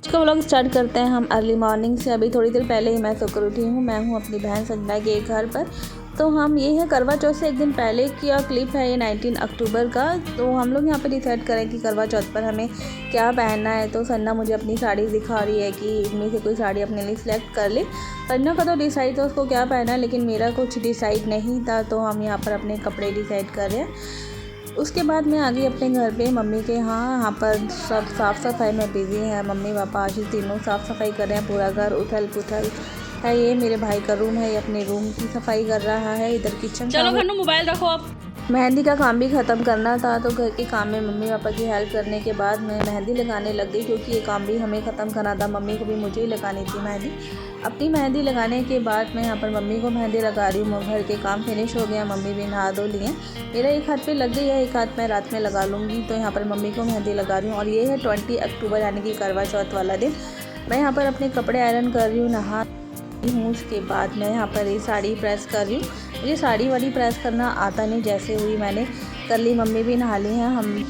इसका vlog start करते हैं हम अर्ली मॉर्निंग से। अभी थोड़ी देर पहले ही मैं सोकर उठी हूँ। मैं हूँ अपनी बहन संजना के घर पर। तो हम ये है करवा चौथ से एक दिन पहले किया क्लिप है, ये 19 अक्टूबर का। तो हम लोग यहाँ पे डिसाइड करें कि करवा चौथ पर हमें क्या पहनना है। तो संजना मुझे अपनी साड़ी दिखा रही है कि इनमें से कोई साड़ी अपने लिए सिलेक्ट कर ले। संजना का तो डिसाइड था उसको क्या पहना है, लेकिन मेरा कुछ डिसाइड नहीं था। तो हम यहाँ पर अपने कपड़े डिसाइड कर रहे हैं। उसके बाद मैं आ गई अपने घर पे मम्मी के यहाँ पर सब साफ़ सफाई में बिज़ी है। मम्मी पापा आशीष तीनों साफ़ सफाई कर रहे हैं। पूरा घर उथल पुथल है। ये मेरे भाई का रूम है, ये अपने रूम की सफाई कर रहा है। इधर किचन चलो खन्नू मोबाइल रखो आप। मेहंदी का काम भी ख़त्म करना था, तो घर के काम में मम्मी पापा की हेल्प करने के बाद मैं मेहंदी लगाने लग गई, क्योंकि ये काम भी हमें ख़त्म करना था। मम्मी को भी मुझे ही लगानी थी मेहंदी। अपनी मेहंदी लगाने के बाद मैं यहाँ पर मम्मी को मेहंदी लगा रही हूँ। घर के काम फिनिश हो गया, मम्मी भी नहा धो लिए। मेरा एक हाथ पे लग गई है, एक हाथ मैं रात में लगा लूँगी। तो यहाँ पर मम्मी को मेहंदी लगा रही हूँ। और ये है 20 अक्टूबर यानी कि करवा चौथ वाला दिन। मैं यहाँ पर अपने कपड़े आयरन कर रही हूँ, नहा हूँ। उसके बाद मैं यहाँ पर ये साड़ी प्रेस कर रही हूँ। मुझे साड़ी वाड़ी प्रेस करना आता नहीं, जैसे हुई मैंने कर ली। मम्मी भी नहा ली हैं। हम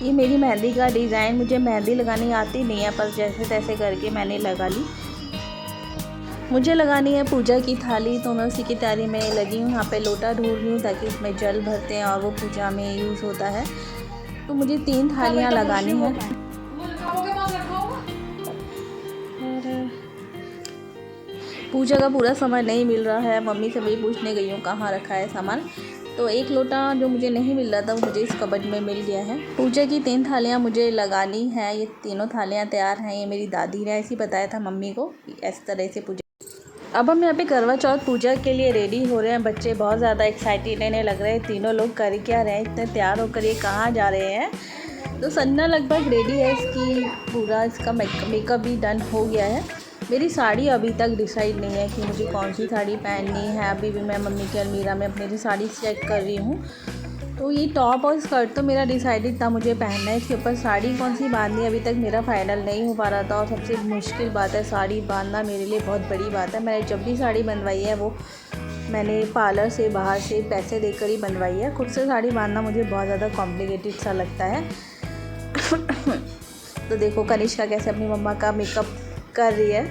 ये मेरी मेहंदी का डिज़ाइन, मुझे मेहंदी लगानी आती नहीं है, पर जैसे तैसे करके मैंने लगा ली। मुझे लगानी है पूजा की थाली, तो मैं उसी की तैयारी में लगी हूँ। यहाँ पे लोटा ढूंढ रही हूँ ताकि इसमें जल भरते हैं और वो पूजा में यूज़ होता है। तो मुझे 3 थालियाँ लगानी हैं। पूजा का पूरा सामान नहीं मिल रहा है। मम्मी से वही पूछने गई हूँ कहाँ रखा है सामान। तो एक लोटा जो मुझे नहीं मिल रहा था वो मुझे इस कबर्ड में मिल गया है। पूजा की 3 थालियाँ मुझे लगानी है। ये तीनों थालियाँ तैयार हैं। ये मेरी दादी ने ऐसे ही बताया था मम्मी को, इस तरह से पूजा। अब हम यहाँ पे करवा चौथ पूजा के लिए रेडी हो रहे हैं। बच्चे बहुत ज़्यादा एक्साइटेड रहने लग रहे हैं। तीनों लोग कर क्या रहे हैं, इतने तैयार होकर ये कहाँ जा रहे हैं। तो संजना लगभग रेडी है, इसकी पूरा इसका मेकअप भी डन हो गया है। मेरी साड़ी अभी तक डिसाइड नहीं है कि मुझे कौन सी साड़ी पहननी है। अभी भी मैं मम्मी की अलमीरा में अपनी लिए साड़ी चेक कर रही हूँ। तो ये टॉप और स्कर्ट तो मेरा डिसाइडेड था मुझे पहनना है। इसके ऊपर साड़ी कौन सी बांधनी है अभी तक मेरा फाइनल नहीं हो पा रहा था। और सबसे मुश्किल बात है, साड़ी बांधना मेरे लिए बहुत बड़ी बात है। मैंने जब भी साड़ी बनवाई है वो मैंने पार्लर से बाहर से पैसे देकर ही बनवाई है। खुद से साड़ी बांधना मुझे बहुत ज़्यादा कॉम्प्लिकेटेड सा लगता है। तो देखो कनिष्का कैसे अपनी मम्मा का मेकअप कर रही है।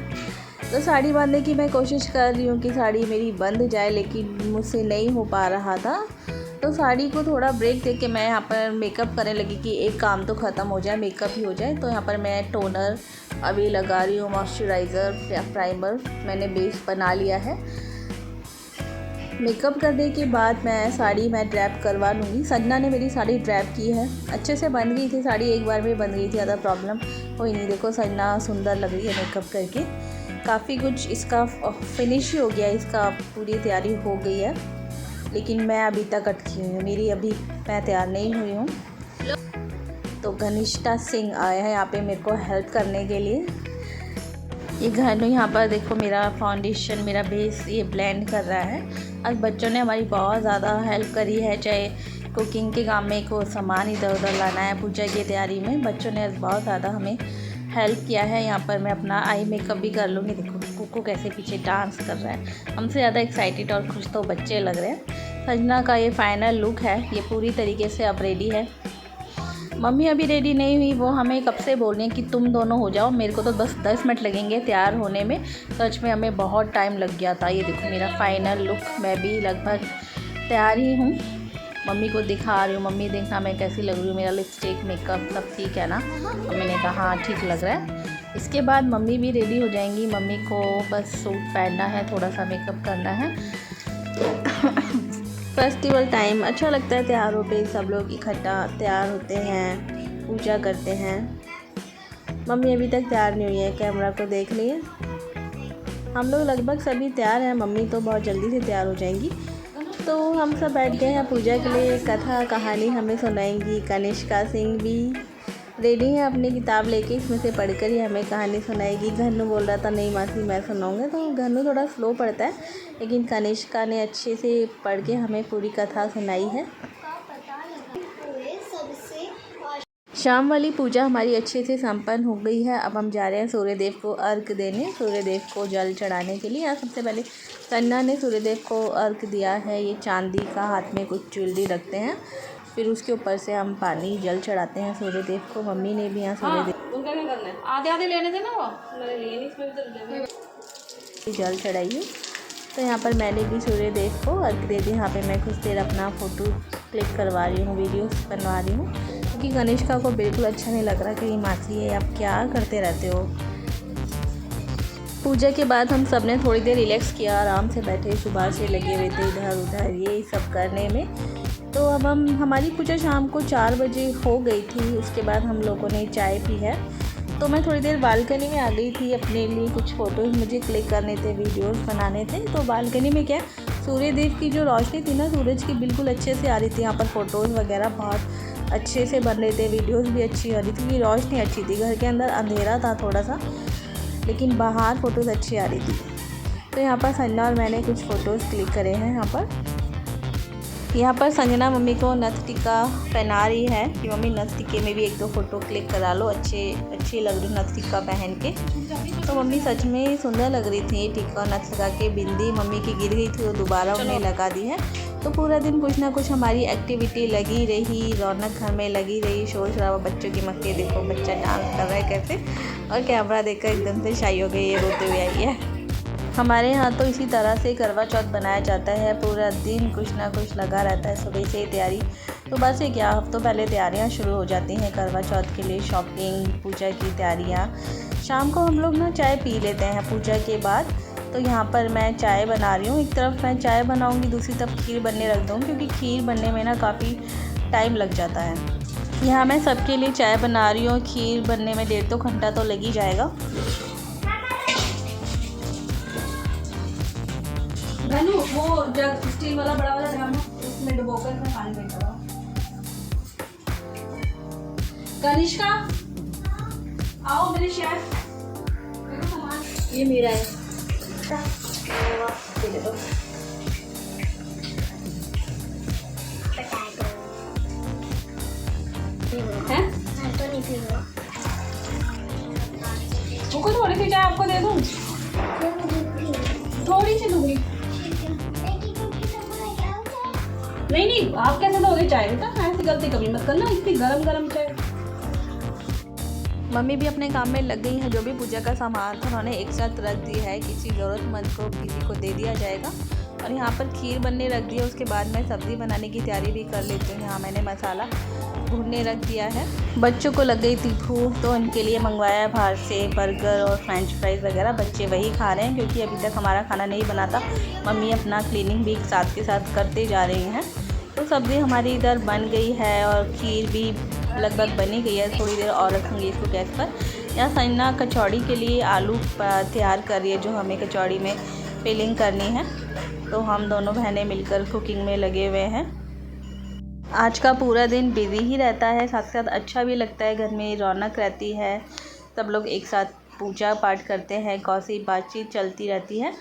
तो साड़ी बांधने की मैं कोशिश कर रही हूँ कि साड़ी मेरी बंध जाए, लेकिन मुझसे नहीं हो पा रहा था। तो साड़ी को थोड़ा ब्रेक दे के मैं यहाँ पर मेकअप करने लगी कि एक काम तो ख़त्म हो जाए, मेकअप ही हो जाए। तो यहाँ पर मैं टोनर अभी लगा रही हूँ, मॉइस्चराइज़र प्राइमर मैंने बेस बना लिया है। मेकअप करने के बाद मैं साड़ी ड्रैप करवा लूँगी। संजना ने मेरी साड़ी ड्रैप की है, अच्छे से बन गई थी साड़ी, एक बार में बन गई थी, ज़्यादा प्रॉब्लम कोई नहीं। देखो संजना सुंदर लग रही है मेकअप करके। काफ़ी कुछ इसका फिनिश ही हो गया, इसका पूरी तैयारी हो गई है, लेकिन मैं अभी तक अटकी हुई हूँ, मैं तैयार नहीं हुई हूँ। तो घनिष्ठा सिंह आया है यहाँ पे मेरे को हेल्प करने के लिए। ये घनू यहाँ पर देखो मेरा फाउंडेशन, मेरा बेस ये ब्लेंड कर रहा है। आज बच्चों ने हमारी बहुत ज़्यादा हेल्प करी है, चाहे कुकिंग के काम में, को सामान इधर उधर लाना है, पूजा की तैयारी में बच्चों ने बहुत ज़्यादा हमें हेल्प किया है। यहाँ पर मैं अपना आई मेकअप भी कर लूँगी। देखो कुकू कैसे पीछे डांस कर रहा है। हमसे ज़्यादा एक्साइटेड और खुश तो बच्चे लग रहे हैं। संजना का ये फाइनल लुक है, ये पूरी तरीके से अब रेडी है। मम्मी अभी रेडी नहीं हुई, वो हमें कब से बोल रही हैं कि तुम दोनों हो जाओ। मेरे को तो 10 मिनट लगेंगे तैयार होने में। सच में हमें बहुत टाइम लग गया था। ये देखो मेरा फाइनल लुक, मैं भी लगभग तैयार ही हूँ। मम्मी को दिखा रही हूँ, मम्मी देखना मैं कैसी लग रही हूँ, मेरा लिपस्टिक मेकअप सब ठीक है ना। मम्मी ने कहा हाँ ठीक लग रहा है। इसके बाद मम्मी भी रेडी हो जाएंगी। मम्मी को बस सूट पहनना है, थोड़ा सा मेकअप करना है। फेस्टिवल टाइम अच्छा लगता है, त्योहारों पे सब लोग इकट्ठा तैयार होते हैं, पूजा करते हैं। मम्मी अभी तक तैयार नहीं हुई है, कैमरा को देख लिए। हम लोग लगभग सभी तैयार हैं, मम्मी तो बहुत जल्दी से तैयार हो जाएंगी। तो हम सब बैठ गए हैं पूजा के लिए। कथा कहानी हमें सुनाएंगी। कनिष्का सिंह भी रेडी है अपनी किताब लेके, इसमें से पढ़कर ही हमें कहानी सुनाएगी। घन्नू बोल रहा था नहीं मासी मैं सुनाऊंगा, तो घन्नू थोड़ा स्लो पढ़ता है, लेकिन कनिष्का ने अच्छे से पढ़ के हमें पूरी कथा सुनाई है। शाम वाली पूजा हमारी अच्छे से संपन्न हो गई है। अब हम जा रहे हैं सूर्यदेव को अर्घ देने, सूर्यदेव को जल चढ़ाने के लिए। सबसे पहले संजना ने सूर्यदेव को अर्घ दिया है। ये चांदी का हाथ में कुछ ज्वेलरी रखते हैं। फिर उसके ऊपर से हम पानी जल चढ़ाते हैं सूर्य देव को। मम्मी ने भी यहाँ सूर्य देव उनका क्या करना है, आधे आधे लेने थे ना, वो मैंने लिए नहीं, इसमें भी तो जल चढ़ाई है। तो यहाँ पर मैंने भी सूर्य देव को अर्घ दे दी। यहाँ पे मैं कुछ देर अपना फ़ोटो क्लिक करवा रही हूँ, वीडियोस बनवा रही हूँ, क्योंकि कनिष्का को बिल्कुल अच्छा नहीं लग रहा कि ये मासी है, आप क्या करते रहते हो। पूजा के बाद हम सब ने थोड़ी देर रिलैक्स किया, आराम से बैठे, सुबह से लगे हुए थे इधर उधर ये सब करने में। तो अब हमारी पूजा शाम को 4 बजे हो गई थी। उसके बाद हम लोगों ने चाय पी है। तो मैं थोड़ी देर बालकनी में आ गई थी, अपने लिए कुछ फ़ोटोज़ मुझे क्लिक करने थे, वीडियोस बनाने थे। तो बालकनी में क्या सूर्य देव की जो रोशनी थी ना सूरज की, बिल्कुल अच्छे से आ रही थी। यहाँ पर फ़ोटोज़ वगैरह बहुत अच्छे से बन रहे थे, वीडियोस भी अच्छी आ रही थी, क्योंकि रोशनी अच्छी थी। घर के अंदर अंधेरा था थोड़ा सा, लेकिन बाहर फ़ोटोज़ अच्छी आ रही थी। तो यहाँ पर संजना और मैंने कुछ फ़ोटोज़ क्लिक करे हैं। यहाँ पर संजना मम्मी को नथ टीका पहना रही है कि मम्मी नथ टीके में भी 1-2 फ़ोटो क्लिक करा लो, अच्छी लग रही नथ टीका पहन के। तो मम्मी सच में सुंदर लग रही थी टीका नथ लगा के। बिंदी मम्मी की गिर गई थी, वो दोबारा उन्हें लगा दी है। तो पूरा दिन कुछ ना कुछ हमारी एक्टिविटी लगी रही, रौनक घर में लगी रही, शोर शराबा, बच्चों की मक्के देखो बच्चा डांस कर रहा है कैसे, और कैमरा देखकर एकदम से शाई हो गई, ये रोते हुए आई है। हमारे यहाँ तो इसी तरह से करवा चौथ बनाया जाता है। पूरा दिन कुछ ना कुछ लगा रहता है, सुबह से ही तैयारी। तो बस ये क्या हफ्तों पहले तैयारियाँ शुरू हो जाती हैं करवा चौथ के लिए, शॉपिंग, पूजा की तैयारियाँ। शाम को हम लोग ना चाय पी लेते हैं पूजा के बाद। तो यहाँ पर मैं चाय बना रही हूँ, एक तरफ मैं चाय बनाऊँगी, दूसरी तरफ खीर बनने रख दूँ, क्योंकि खीर बनने में ना काफ़ी टाइम लग जाता है। यहाँ मैं सबके लिए चाय बना रही हूँ, खीर बनने में 1.5-2 घंटा तो लग ही जाएगा। धनु वो जग स्टील वाला बड़ा वाला ड्राम उसमें डुबोकर मैं पानी बैठा हुआ। कनिष्का आओ मेरे शेफ, देखो सामान ये मेरा है, दे दो। हैं? तो नहीं पीऊंगा। वो थोड़ी सी चाय आपको दे दूँ? थोड़ी सी दूंगी। नहीं आप कैसे दोगे चाय बेटा, ऐसी गलती कभी मत करना, इतनी गरम चाय। मम्मी भी अपने काम में लग गई है। जो भी पूजा का सामान था उन्होंने एक साथ रख दिया है, किसी ज़रूरतमंद को किसी को दे दिया जाएगा। और यहाँ पर खीर बनने रख दी है। उसके बाद मैं सब्ज़ी बनाने की तैयारी भी कर लेती हूँ। यहाँ मैंने मसाला भूनने रख दिया है। बच्चों को लग गई थी भूख, तो उनके लिए मंगवाया बाहर से बर्गर और फ्रेंच फ्राइज़ वगैरह। बच्चे वही खा रहे हैं, क्योंकि अभी तक हमारा खाना नहीं बना था। मम्मी अपना क्लीनिंग भी साथ के साथ करते जा रही हैं। तो सब्ज़ी हमारी इधर बन गई है और खीर भी लगभग बनी गई है। थोड़ी देर और रखूँगी इसको गैस पर। यहाँ संजना कचौड़ी के लिए आलू तैयार कर रही है, जो हमें कचौड़ी में फिलिंग करनी है। तो हम दोनों बहनें मिलकर कुकिंग में लगे हुए हैं। आज का पूरा दिन बिज़ी ही रहता है, साथ साथ अच्छा भी लगता है, घर में रौनक रहती है, सब लोग एक साथ पूजा पाठ करते हैं, कौसी बातचीत चलती रहती है।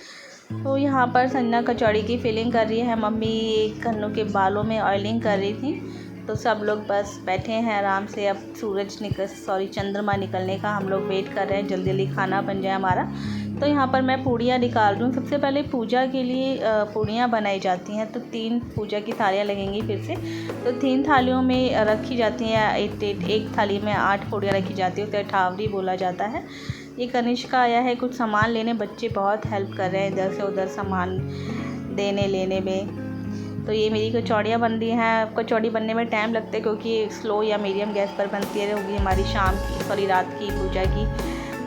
तो यहाँ पर संजना कचौड़ी की फिलिंग कर रही है, मम्मी कन्नू के बालों में ऑयलिंग कर रही थी। तो सब लोग बस बैठे हैं आराम से। अब चंद्रमा निकलने का हम लोग वेट कर रहे हैं, जल्दी जल्दी खाना बन जाए हमारा। तो यहाँ पर मैं पूड़ियाँ निकाल रही हूँ। सबसे पहले पूजा के लिए पूड़ियाँ बनाई जाती हैं, तो 3 पूजा की थालियाँ लगेंगी फिर से। तो 3 थालियों में रखी जाती हैं, एक थाली में 8 पूड़ियाँ रखी जाती है, तो अठावरी बोला जाता है। ये कनिष्का आया है कुछ सामान लेने, बच्चे बहुत हेल्प कर रहे हैं इधर से उधर सामान देने लेने में। तो ये मेरी कचौड़ियाँ बन रही हैं। कचौड़ी बनने में टाइम लगता है, क्योंकि स्लो या मीडियम गैस पर बनती है। होगी हमारी रात की पूजा की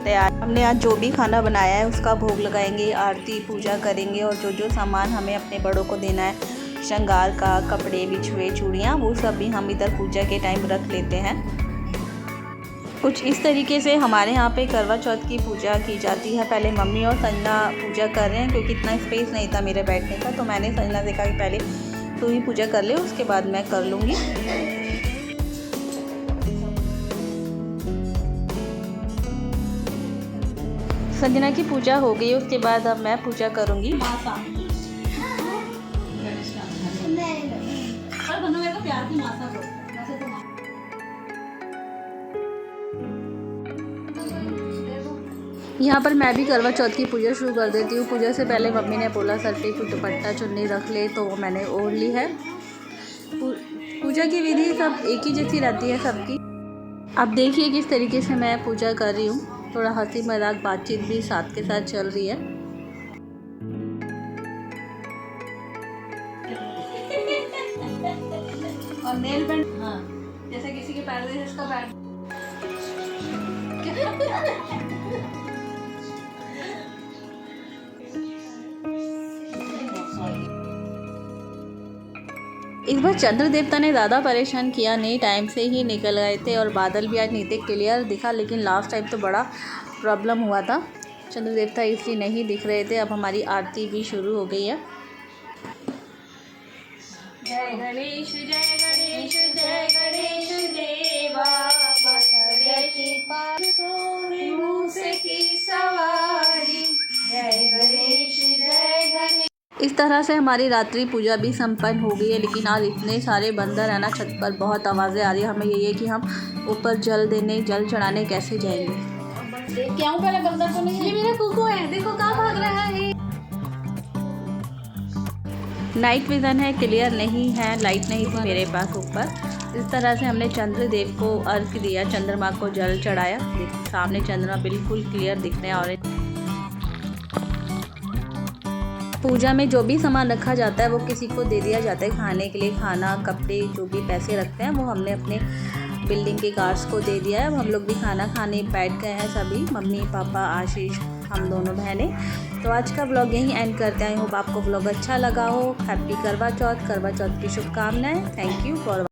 तैयार। हमने आज जो भी खाना बनाया है उसका भोग लगाएंगे, आरती पूजा करेंगे, और जो सामान हमें अपने बड़ों को देना है, श्रृंगार का, कपड़े, बिछुए, चूड़ियाँ, वो सब भी हम इधर पूजा के टाइम रख लेते हैं। कुछ इस तरीके से हमारे यहाँ पे करवा चौथ की पूजा की जाती है। पहले मम्मी और संजना पूजा कर रहे हैं, क्योंकि इतना स्पेस नहीं था मेरे बैठने का। तो मैंने संजना से कहा कि पहले तू ही पूजा कर ले, उसके बाद मैं कर लूँगी। संजना की पूजा हो गई, उसके बाद अब मैं पूजा करूँगी। यहाँ पर मैं भी करवा चौथ की पूजा शुरू कर देती हूँ। पूजा से पहले मम्मी ने बोला सर पे कुछ दुपट्टा चुन्नी रख ले, तो वो मैंने ओढ़ ली है। पूजा पूजा की विधि सब एक ही जैसी रहती है सबकी। अब देखिए किस तरीके से मैं पूजा कर रही हूँ, थोड़ा हंसी मजाक बातचीत भी साथ के साथ चल रही है। और नेल पेंट, हाँ जैसे किसी के पैर दे इसका पैर। इस बार चंद्र देवता ने ज़्यादा परेशान किया नहीं, टाइम से ही निकल गए थे और बादल भी आज नहीं थे, क्लियर दिखा, लेकिन लास्ट टाइम तो बड़ा प्रॉब्लम हुआ था। चंद्र देवता इसलिए नहीं दिख रहे थे। अब हमारी आरती भी शुरू हो गई है। जय गणेश जय गणेश जय गणेश देवा, की सवारी। जय गणेश जय गणेश। इस तरह से हमारी रात्रि पूजा भी संपन्न हो गई है। लेकिन आज इतने सारे बंदर है ना छत पर, बहुत आवाज़ें आ रही है। हमें यही है कि हम ऊपर जल चढ़ाने कैसे जाएंगे। क्या हूँ पहले बंदर तो नहीं, ये मेरा कुकू है, देखो कहाँ भाग रहा है। नाइट विज़न है, क्लियर नहीं है, लाइट नहीं थी मेरे पास ऊपर। इस तरह से हमने चंद्रदेव को अर्घ दिया, चंद्रमा को जल चढ़ाया। देखिए सामने चंद्रमा बिल्कुल क्लियर दिख रहे हैं। और पूजा में जो भी सामान रखा जाता है वो किसी को दे दिया जाता है खाने के लिए। खाना, कपड़े, जो भी पैसे रखते हैं वो हमने अपने बिल्डिंग के गार्ड्स को दे दिया है। अब हम लोग भी खाना खाने बैठ गए हैं सभी, मम्मी पापा आशीष, हम दोनों बहनें। तो आज का व्लॉग यहीं एंड करते हैं। आई होप आपको व्लॉग अच्छा लगा हो। हैप्पी करवा चौथ की शुभकामनाएं। Thank you for